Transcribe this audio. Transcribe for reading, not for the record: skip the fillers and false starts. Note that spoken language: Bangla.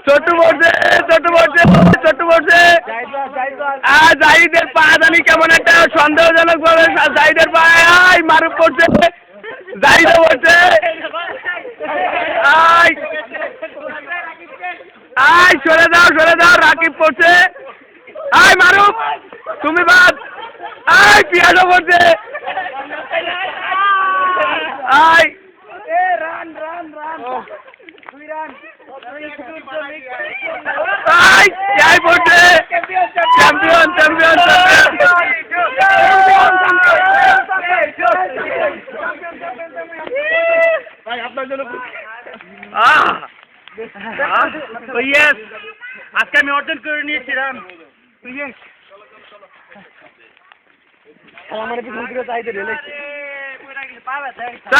ছোট্টু পড়ছে জাহিদের পা জানি কেমন একটা সন্দেহজনক ভাবে জাহিদের পায়ে মারুফ পড়ছে, জাহিদও পড়ছে। সরে যাও রাকিব পড়ছে। মারুফ তুমি বাদ। পিয়াজও পড়ছে। পড়ছে চ্যাম্পিয়ন আপনার জন্য আজকে আমি অর্জন করে নিয়েছিলাম। আমার